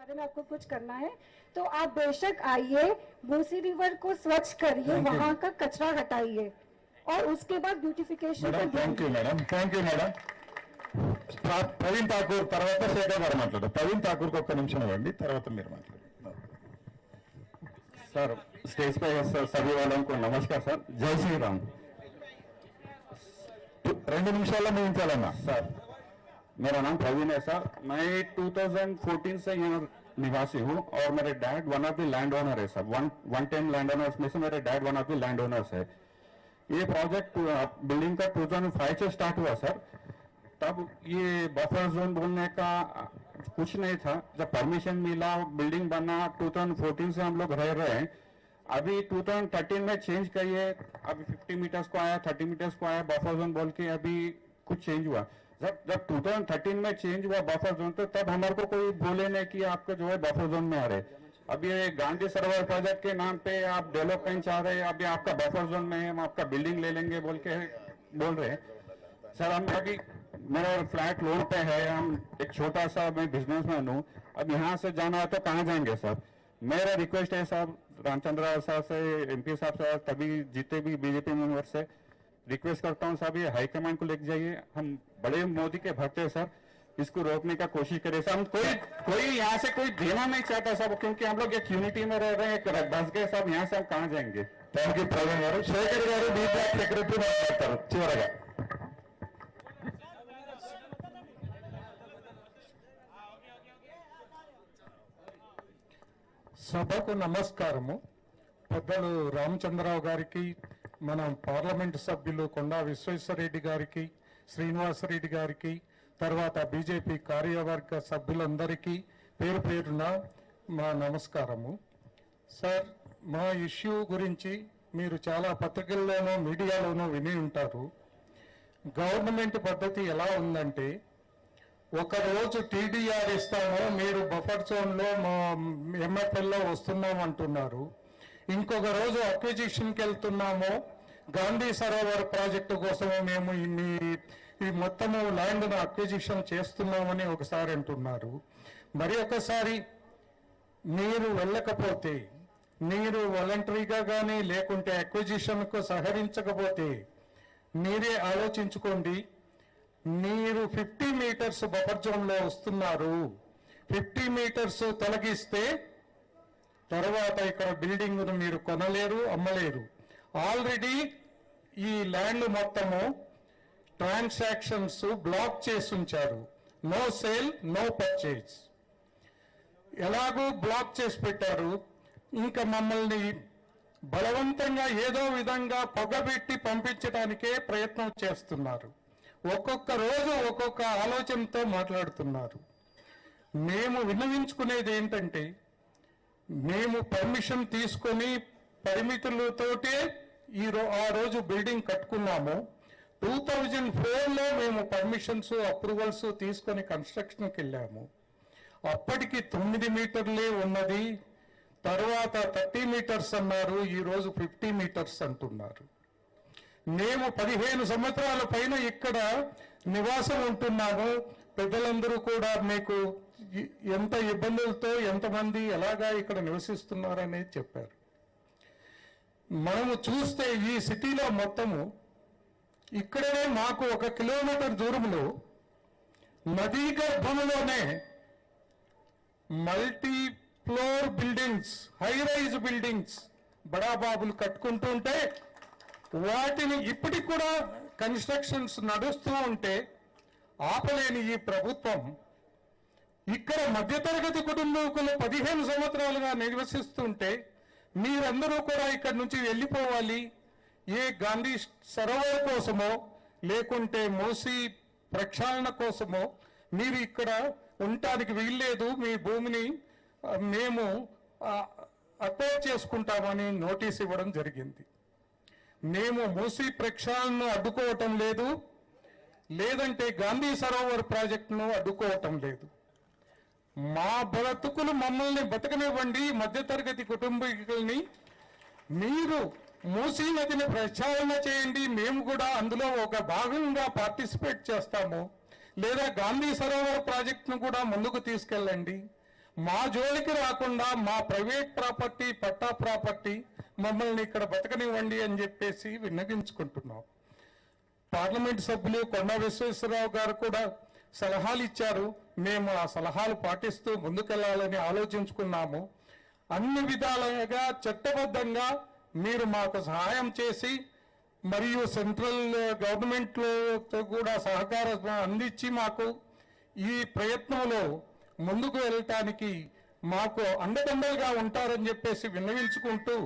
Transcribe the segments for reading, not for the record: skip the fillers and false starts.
बारे में आपको कुछ करना है तो आप बेशक आइए, मूसी रिवर को स्वच्छ करिए, वहाँ का कचरा हटाइए और उसके बाद ब्यूटिफिकेशन पर ध्यान दीजिए। Thank you madam. Praveen Thakur తర్వాత శేఖర్ గారు మాట్లాడారు. ప్రవీణ్ ఠాకూర్కి ఒక్క నిమిషం ఇవ్వండి, తర్వాత మీరు మాట్లాడండి. सर स्टेज पे सभी वालों को नमस्कार सर. जय श्री राम. 2 నిమిషాల్లో ముగించాలన్నా. सर मेरा नाम प्रवीण है सर. मैं 2014 से यहाँ निवासी हूँ और मेरे dad one of the land owner है सर. 110 लैंड ओनर्स में से मेरे dad one of the land owners है. ये प्रोजेक्ट बिल्डिंग का 2005 से स्टार्ट हुआ सर. तब ये बफर जोन बोलने का कुछ नहीं था. जब परमिशन मिला, बिल्डिंग बना, 2014 से हम लोग रह रहे हैं. अभी 2013 में चेंज करिए, अभी 50 मीटर्स को आया, 30 मीटर्स को आया बफर जोन बोल के अभी कुछ चेंज हुआ. जब 2013 में चेंज हुआ बफर जोन, तो तब हमारे को कोई बोले नहीं कि आपको जो है बफर जोन में आ रहे. अब ये गांधी सरोवर प्रोजेक्ट के नाम पे आप डेवलपमेंट चाह रहे हैं, अभी आपका बफर जोन में है, हम आपका बिल्डिंग ले लेंगे बोल के बोल रहे हैं सर. हम अभी मेरा फ्लैट लोन पे है, हम एक छोटा सा मैं बिजनेसमैन हूँ. अब यहाँ से जाना है तो कहाँ जाएंगे सर. मेरा रिक्वेस्ट है साहब, रामचंद्र साहब से, एमपी साहब से, तभी जीते भी बीजेपी मेंबर से रिक्वेस्ट करता हूँ साहब, ये हाईकमांड को लेके जाइए. हम बड़े मोदी के भक्त हैं सर, इसको रोकने का कोशिश करें सर. हम कोई यहाँ से कोई देना नहीं चाहता सब, क्योंकि हम लोग एक यूनिटी में रह रहे हैं. बस गए साहब, यहाँ से हम कहाँ जाएंगे. థ్యాంక్ యూ ప్రవీణ్ గారు. శేఖర్ గారు మీ బ్లాక్ సెక్రటరీ మాట్లాడతారు చివరగా. సభకు నమస్కారము. పెద్దలు రామచంద్రరావు గారికి, మన పార్లమెంటు సభ్యులు కొండా విశ్వేశ్వరరెడ్డి గారికి, శ్రీనివాసరెడ్డి గారికి, తర్వాత బీజేపీ కార్యవర్గ సభ్యులందరికీ పేరు పేరున మా నమస్కారము. సార్, మా ఇష్యూ గురించి మీరు చాలా పత్రికల్లోనూ మీడియాలోనూ విని ఉంటారు. గవర్నమెంట్ పద్ధతి ఎలా ఉందంటే, ఒకరోజు టీడీఆర్ ఇస్తాము, మీరు బఫర్ జోన్లో మా ఎంఎఫ్ఎల్లో వస్తున్నామంటున్నారు. ఇంకొక రోజు అక్విజిషన్కి వెళ్తున్నాము, గాంధీ సరోవర్ ప్రాజెక్టు కోసము మేము ఈ మొత్తము ల్యాండ్ను అక్విజిషన్ చేస్తున్నామని ఒకసారి అంటున్నారు. మరి ఒకసారి మీరు వెళ్ళకపోతే, మీరు వాలంటరీగా కానీ లేకుంటే అక్విజిషన్కు సహకరించకపోతే మీరే ఆలోచించుకోండి. మీరు 50 మీటర్స్ బఫర్ జోన్లో వస్తున్నారు, 50 మీటర్స్ తొలగిస్తే తర్వాత ఇక్కడ బిల్డింగ్ను మీరు కొనలేరు, అమ్మలేరు. ఆల్రెడీ ఈ ల్యాండ్ మొత్తము ట్రాన్సాక్షన్స్ బ్లాక్ చేసి ఉంచారు. No sale, no purchase. ఎలాగూ బ్లాక్ చేసి పెట్టారు. ఇంకా మమ్మల్ని బలవంతంగా ఏదో విధంగా పొగబెట్టి పంపించడానికే ప్రయత్నం చేస్తున్నారు. ఒక్కొక్క రోజు ఒక్కొక్క ఆలోచనతో మాట్లాడుతున్నారు. మేము విన్నవించుకునేది ఏంటంటే, మేము పర్మిషన్ తీసుకొని పరిమితులతోటే ఆ రోజు బిల్డింగ్ కట్టుకున్నాము. 2004లో మేము పర్మిషన్స్, అప్రూవల్స్ తీసుకొని కన్స్ట్రక్షన్కి వెళ్ళాము. అప్పటికి 9 మీటర్లే ఉన్నది. తర్వాత 30 మీటర్స్ అన్నారు, ఈరోజు 50 మీటర్స్ అంటున్నారు. మేము 15 సంవత్సరాల పైన ఇక్కడ నివాసం ఉంటున్నాము. పెద్దలందరూ కూడా మీకు ఎంత ఇబ్బందులతో, ఎంతమంది ఎలాగా ఇక్కడ నివసిస్తున్నారనేది చెప్పారు. మనము చూస్తే ఈ సిటీలో మొత్తము ఇక్కడనే మాకు 1 కిలోమీటర్ దూరంలో నదీ గర్భంలోనే multi floor buildings, high rise buildings బడాబాబులు కట్టుకుంటూ ఉంటే, వాటిని ఇప్పటికి కూడా కన్స్ట్రక్షన్స్ నడుస్తూ ఉంటే ఆపలేని ఈ ప్రభుత్వం ఇక్కడ మధ్యతరగతి కుటుంబీకులు 15 సంవత్సరాలుగా నివసిస్తుంటే మీరందరూ కూడా ఇక్కడ నుంచి వెళ్ళిపోవాలి. ఏ గాంధీ సరోవర్ కోసమో లేకుంటే మూసీ ప్రక్షాళన కోసమో మీరు ఇక్కడ ఉండటానికి వీల్లేదు, మీ భూమిని మేము అక్వైర్ చేసుకుంటామని నోటీస్ ఇవ్వడం జరిగింది. మేము మూసీ ప్రక్షాళనను అడ్డుకోవటం లేదు, లేదంటే గాంధీ సరోవర్ ప్రాజెక్టును అడ్డుకోవటం లేదు. మా బ్రతుకులు మమ్మల్ని బతకనివ్వండి, మధ్యతరగతి కుటుంబీకుల్ని. మీరు మూసీ నదిని ప్రక్షాళన చేయండి, మేము కూడా అందులో ఒక భాగంగా పార్టిసిపేట్ చేస్తాము. లేదా గాంధీ సరోవర్ ప్రాజెక్టును కూడా ముందుకు తీసుకెళ్ళండి. మా జోలికి రాకుండా మా ప్రైవేట్ ప్రాపర్టీ పట్టా ప్రాపర్టీ మమ్మల్ని ఇక్కడ బతకనివ్వండి అని చెప్పేసి విన్నవించుకుంటున్నాం. పార్లమెంట్ సభ్యులు కొండా విశ్వేశ్వరరావు గారు కూడా సలహాలు ఇచ్చారు. మేము ఆ సలహాలు పాటిస్తూ ముందుకెళ్లాలని ఆలోచించుకున్నాము. అన్ని విధాలుగా చట్టబద్ధంగా మీరు మాకు సహాయం చేసి మరియు సెంట్రల్ గవర్నమెంట్తో కూడా సహకారం అందించి మాకు ఈ ప్రయత్నంలో ముందుకు వెళ్ళటానికి మాకు అండదండలుగా ఉంటారని చెప్పేసి విన్నవించుకుంటూ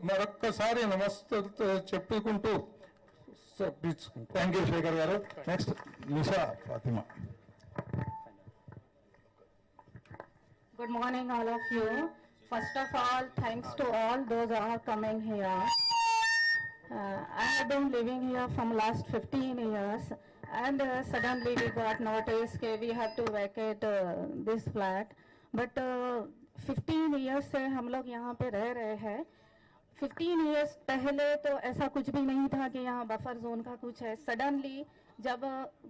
మరొక్కసారి నమస్తే చెప్పుకుంటూ థ్యాంక్ యూ శేఖర్ గారు. Next Nisha Fatima. Good morning, all of you. First of all, thanks to all those who are coming here. I have been living here from last 15 years, and suddenly we got notice that we have to vacate this flat. But 15 years से हम लोग यहाँ पे रह रहे हैं. 15 years पहले तो ऐसा कुछ भी नहीं था कि यहाँ बफर जोन का कुछ है. सडनली जब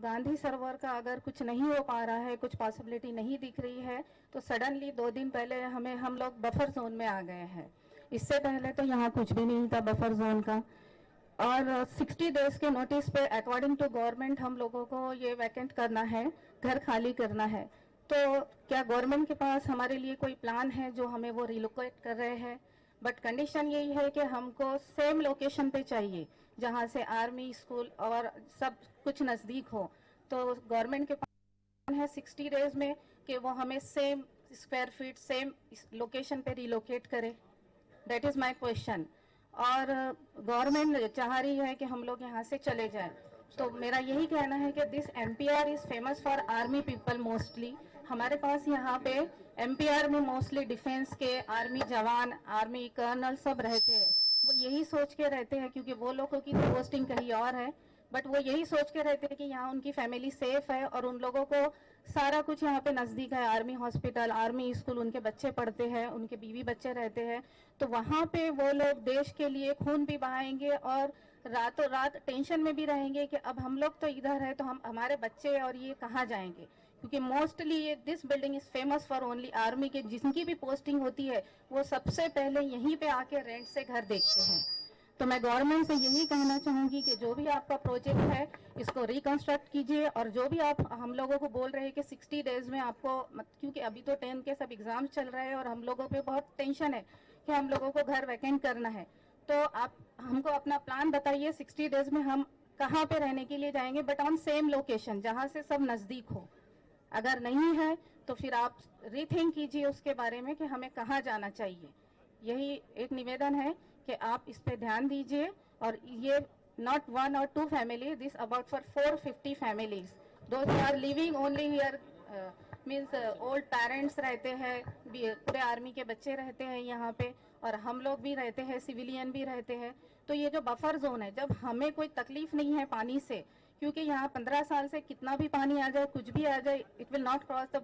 गांधी सरोवर का अगर कुछ नहीं हो पा रहा है, कुछ पॉसिबिलिटी नहीं दिख रही है, तो सडनली 2 दिन पहले हम लोग बफर जोन में आ गए हैं. इससे पहले तो यहाँ कुछ भी नहीं था बफर जोन का. और 60 डेज के नोटिस पे अकॉर्डिंग टू गवर्नमेंट हम लोगों को ये वैकेंट करना है, घर खाली करना है. तो क्या गवर्नमेंट के पास हमारे लिए कोई प्लान है जो हमें वो रिलोकेट कर रहे हैं? बट कंडीशन यही है कि हमको सेम लोकेशन पे चाहिए जहाँ से आर्मी, स्कूल और सब कुछ नज़दीक हो. तो गवर्नमेंट के पास है 60 डेज में कि वो हमें same square feet same location पे रिलोकेट करे. That is my question. और गवर्नमेंट चाह रही है कि हम लोग यहाँ से चले जाएं. तो मेरा यही कहना है कि this MPR is famous for army people mostly. हमारे पास यहाँ पे MPR में मोस्टली डिफेंस के आर्मी जवान, आर्मी कर्नल सब रहते हैं. वो यही सोच के रहते हैं, क्योंकि वो लोगों की पोस्टिंग कहीं और है, बट वो यही सोच के रहते हैं कि यहाँ उनकी फैमिली सेफ है और उन लोगों को सारा कुछ यहाँ पे नज़दीक है. आर्मी हॉस्पिटल, आर्मी स्कूल, उनके बच्चे पढ़ते हैं, उनके बीवी बच्चे रहते हैं. तो वहाँ पे वो लोग देश के लिए खून भी बहाएंगे और रातों रात टेंशन में भी रहेंगे कि अब हम लोग तो इधर है तो हमारे बच्चे और ये कहाँ जाएंगे. क्योंकि मोस्टली ये this building is famous for only army के जिनकी भी पोस्टिंग होती है वो सबसे पहले यहीं पे आके रेंट से घर देखते हैं. तो मैं गवर्नमेंट से यही कहना चाहूँगी कि जो भी आपका प्रोजेक्ट है इसको रिकंस्ट्रक्ट कीजिए. और जो भी आप हम लोगों को बोल रहे हैं कि 60 डेज में आपको, क्योंकि अभी तो 10 के सब एग्जाम चल रहे हैं और हम लोगों पे बहुत टेंशन है कि हम लोगों को घर वैकेंट करना है. तो आप हमको अपना प्लान बताइए 60 डेज में हम कहाँ पे रहने के लिए जाएंगे, बट ऑन सेम लोकेशन जहाँ से सब नज़दीक हो. अगर नहीं है तो फिर आप रीथिंक कीजिए उसके बारे में कि हमें कहाँ जाना चाहिए. यही एक निवेदन है कि आप इस पे ध्यान दीजिए. और ये not 1 or 2 family, this about for 450 families. Those are living only here, means old parents रहते हैं, पूरे आर्मी के बच्चे रहते हैं यहाँ पे, और हम लोग भी रहते हैं, सिविलियन भी रहते हैं. तो ये जो बफर जोन है, जब हमें कोई तकलीफ नहीं है पानी से, क्योंकि यहाँ 15 साल से कितना भी पानी आ जाए, कुछ भी आ जाए, it will not cross the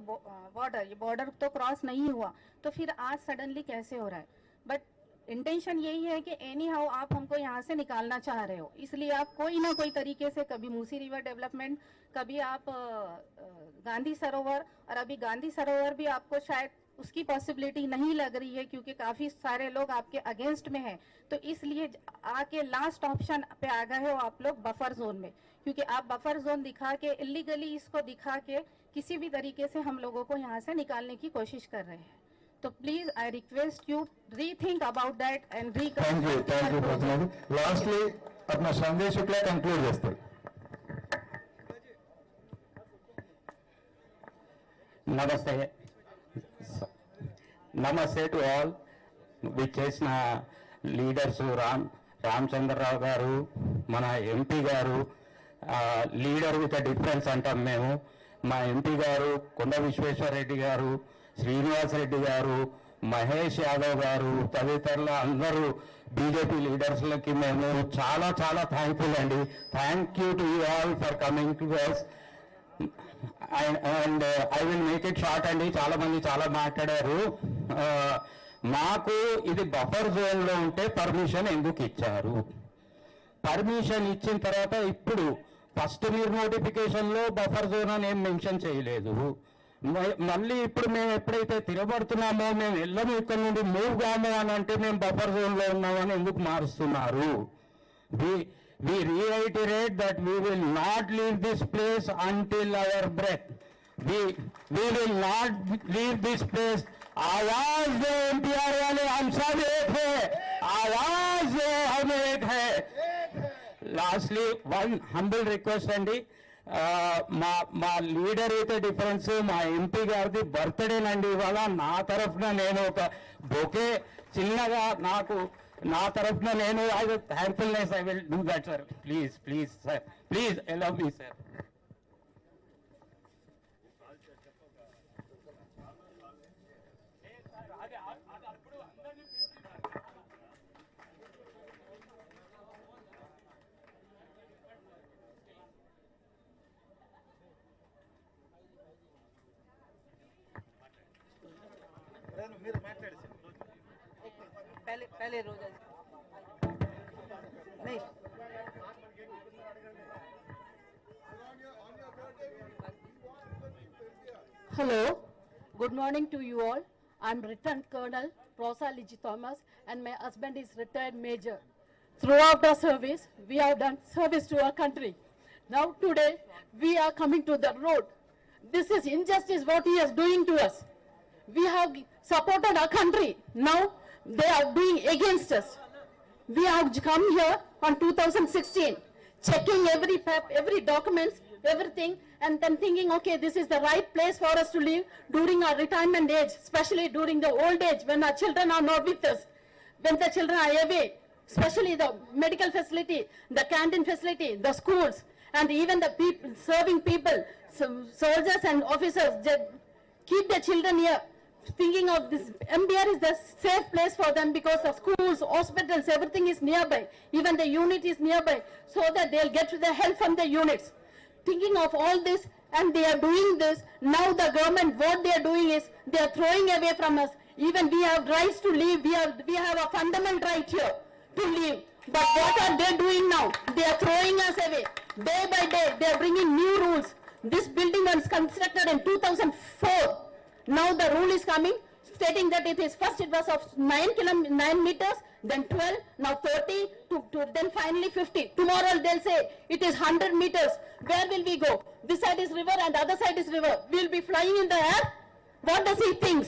border. ये बॉर्डर तो क्रॉस नहीं हुआ, तो फिर आज सडनली कैसे हो रहा है? बट इंटेंशन यही है कि एनी हाउ आप हमको यहाँ से निकालना चाह रहे हो, इसलिए आप कोई ना कोई तरीके से, कभी मूसी रिवर डेवलपमेंट, कभी आप गांधी सरोवर, और अभी गांधी सरोवर भी आपको शायद उसकी पॉसिबिलिटी नहीं लग रही है क्योंकि काफ़ी सारे लोग आपके अगेंस्ट में हैं. तो इसलिए आके लास्ट ऑप्शन पे आ गए हो आप लोग बफर जोन में, क्योंकि आप बफर जोन दिखा के, इलीगली इसको दिखा के किसी भी तरीके से हम लोगों को यहाँ से निकालने की कोशिश कर रहे हैं. तो please I request you rethink about that and thank you Fatima. Lastly अपना సంజయ్ శుక్లా కంక్లూడ్ చేస్తారు. నమస్తే టు ఆల్. విచ్చేసిన లీడర్స్ రామచంద్రరావు గారు, మన ఎంపీ గారు, లీడర్ విత్ డిఫరెన్స్ అంటాం మేము. మా ఎంపీ గారు కొండ విశ్వేశ్వరరెడ్డి గారు, శ్రీనివాస్ రెడ్డి గారు, మహేష్ యాదవ్ గారు, తదితరుల అందరూ బీజేపీ లీడర్స్లకి మేము చాలా చాలా థ్యాంక్ఫుల్ అండి. Thank you to you all for coming to us. And I will make it short అండి. చాలా మంది చాలా మాట్లాడారు. మాకు ఇది బఫర్ జోన్లో ఉంటే పర్మిషన్ ఎందుకు ఇచ్చారు? పర్మిషన్ ఇచ్చిన తర్వాత ఇప్పుడు ఫస్ట్ మీరు నోటిఫికేషన్లో బఫర్ జోన్ అని ఏం మెన్షన్ చేయలేదు. మళ్ళీ ఇప్పుడు మేము ఎప్పుడైతే తిరగబడుతున్నామో మేము వెళ్ళము ఇక్కడ నుండి మూవ్ కాము అని అంటే మేము బఫర్ జోన్ లో ఉన్నామని ఎందుకు మారుస్తున్నారు? we reiterate that we will not leave this place until our breath. we will not leave this place. आवाज दो एनटीआर वाले, हम सब एक है, आवाज दो हम एक है. లాస్ట్లీ వన్ హంబుల్ రిక్వెస్ట్ అండి, మా లీడర్ అయితే డిఫరెన్స్, మా ఎంపీ గారిది బర్త్డేనండి ఇవాళ. నా తరఫున నేను ఒక బొకే చిన్నగా నా తరఫున నేను thankfulness I will do that sir. Please sir, please allow me sir. पहले रोजा नहीं Hello, good morning to you all. I'm Lieutenant Colonel Rosa Ligi Thomas and my husband is retired major. Throughout our service, we have done service to our country. Now today, we are coming to the road. This is injustice what he is doing to us. We have supported our country. Now they are doing against us. We have come here on 2016, checking every documents, everything, and then thinking, okay, this is the right place for us to live during our retirement age, especially during the old age when our children are not with us, when the children are away, especially the medical facility, the canteen facility, the schools, and even the people, serving people, soldiers and officers, they keep their children here. Thinking of this, MBR is the safe place for them because the schools, hospitals, everything is nearby. Even the unit is nearby, so that they'll get the help from the units. Thinking of all this, and they are doing this. Now the government, what they are doing is, they are throwing away from us. Even we have rights to live. We have a fundamental right here to live. But what are they doing now? They are throwing us away. Day by day, they are bringing new rules. This building was constructed in 2004. Now the rule is coming, stating that it was of 9 meters, then 12, now 30, then finally 50. Tomorrow they'll say it is 100 meters. Where will we go? This side is river and the other side is river. We'll be flying in the air. What does he think?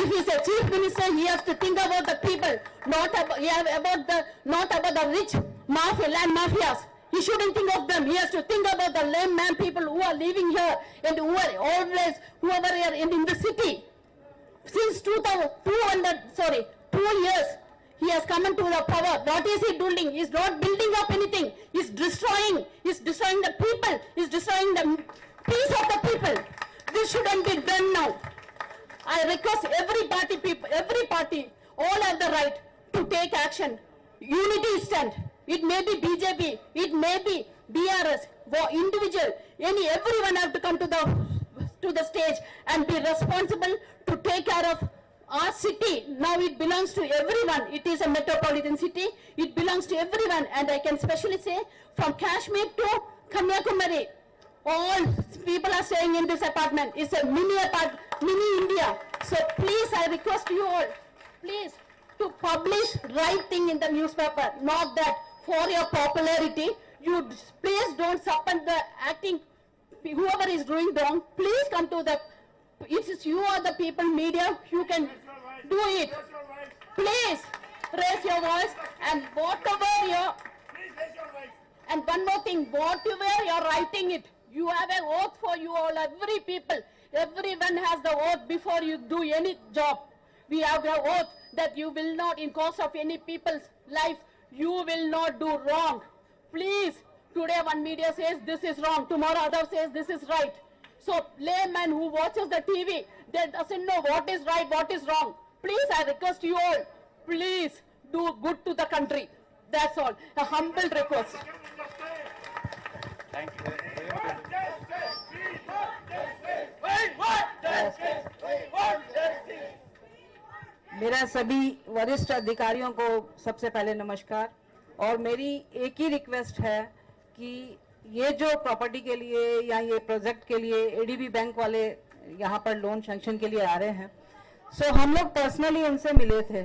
If he's a chief minister, he has to think about the people, not about the rich mafia, land mafias. He shouldn't think of them. He has to think about the lame man people who are living here and who are always, whoever are in the city. Since 2 years, he has come into the power. What is he doing? He's not building up anything. He's destroying the people. He's destroying the peace of the people. This shouldn't be done now. I request every party, all have the right to take action. Unity stand. It may be BJP, it may be BRS, individual, everyone have to come to the stage and be responsible to take care of our city. Now it belongs to everyone. It is a metropolitan city. It belongs to everyone, and I can especially say from Kashmir to Kanyakumari, all people are staying in this apartment. It's a mini India. So please, I request you all, please, to publish right thing in the newspaper, not that for your popularity. You please don't support the acting, whoever is doing wrong, please come to the, it is you are the people, media, you can do it. Please raise your voice, and whatever your, and one more thing, whatever you're writing it, you have an oath for you all, every people, everyone has the oath before you do any job. We have the oath that you will not, in course of any people's life, you will not do wrong. Please, today one media says this is wrong, tomorrow other says this is right. So layman who watches the TV, they doesn't know what is right, what is wrong. Please, I request you all, please do good to the country. That's all, a humble request. Thank you. मेरा सभी वरिष्ठ अधिकारियों को सबसे पहले नमस्कार। और मेरी एक ही रिक्वेस्ट है कि ये जो प्रॉपर्टी के लिए या ये प्रोजेक्ट के लिए एडीबी बैंक वाले यहाँ पर लोन सैंक्शन के लिए आ रहे हैं। सो हम लोग पर्सनली इनसे मिले थे